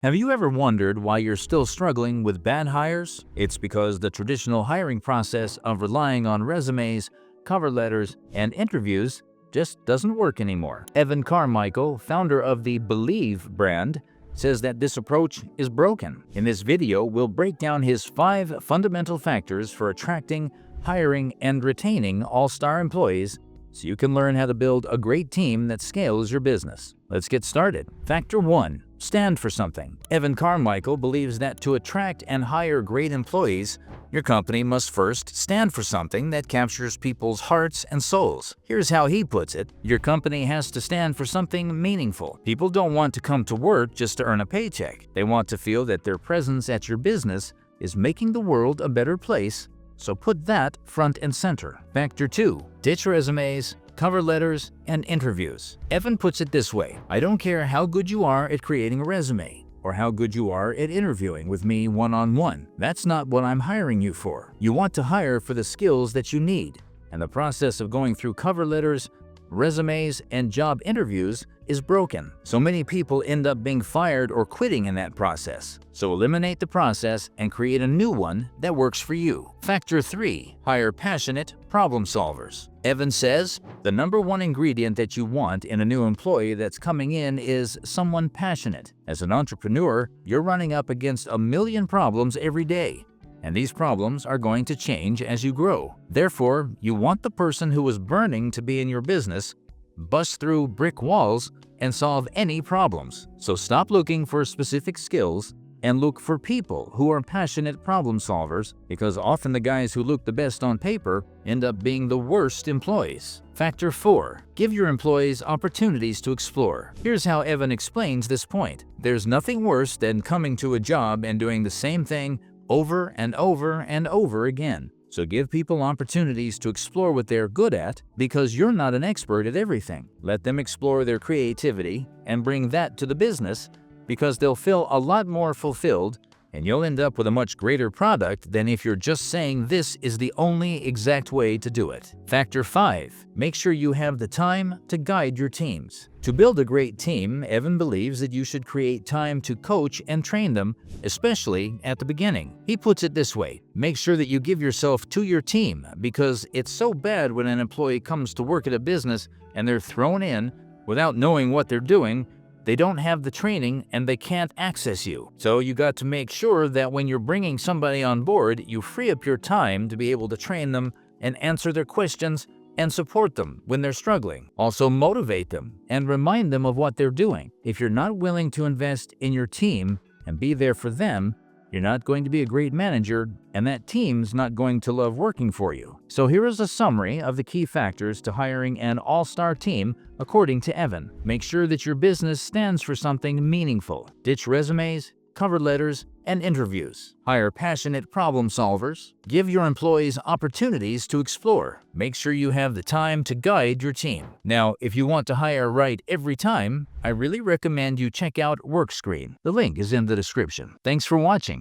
Have you ever wondered why you're still struggling with bad hires? It's because the traditional hiring process of relying on resumes, cover letters, and interviews just doesn't work anymore. Evan Carmichael, founder of the Believe brand, says that this approach is broken. In this video, we'll break down his 5 fundamental factors for attracting, hiring, and retaining all-star employees so you can learn how to build a great team that scales your business. Let's get started. Factor 1. Stand for something. Evan Carmichael believes that to attract and hire great employees, your company must first stand for something that captures people's hearts and souls. Here's how he puts it: your company has to stand for something meaningful. People don't want to come to work just to earn a paycheck. They want to feel that their presence at your business is making the world a better place, so put that front and center. Factor 2. Ditch resumes, cover letters, and interviews. Evan puts it this way: I don't care how good you are at creating a resume or how good you are at interviewing with me one-on-one. That's not what I'm hiring you for. You want to hire for the skills that you need, and the process of going through cover letters, resumes, and job interviews is broken. So many people end up being fired or quitting in that process. So eliminate the process and create a new one that works for you. Factor 3. Hire passionate problem solvers. Evan says, the number one ingredient that you want in a new employee that's coming in is someone passionate. As an entrepreneur, you're running up against a million problems every day, and these problems are going to change as you grow. Therefore, you want the person who is burning to be in your business, bust through brick walls, and solve any problems. So stop looking for specific skills and look for people who are passionate problem solvers, because often the guys who look the best on paper end up being the worst employees. Factor 4. Give your employees opportunities to explore. Here's how Evan explains this point. There's nothing worse than coming to a job and doing the same thing over and over and over again. So give people opportunities to explore what they're good at, because you're not an expert at everything. Let them explore their creativity and bring that to the business, because they'll feel a lot more fulfilled, and you'll end up with a much greater product than if you're just saying this is the only exact way to do it. Factor 5. Make sure you have the time to guide your teams. To build a great team, Evan believes that you should create time to coach and train them, especially at the beginning. He puts it this way: make sure that you give yourself to your team, because it's so bad when an employee comes to work at a business and they're thrown in without knowing what they're doing. They don't have the training and they can't access you. So you got to make sure that when you're bringing somebody on board, you free up your time to be able to train them and answer their questions and support them when they're struggling. Also motivate them and remind them of what they're doing. If you're not willing to invest in your team and be there for them, you're not going to be a great manager, and that team's not going to love working for you. So here is a summary of the key factors to hiring an all-star team according to Evan. Make sure that your business stands for something meaningful. Ditch resumes, cover letters, and interviews. Hire passionate problem solvers. Give your employees opportunities to explore. Make sure you have the time to guide your team. Now, if you want to hire right every time, I really recommend you check out Workscreen. The link is in the description. Thanks for watching.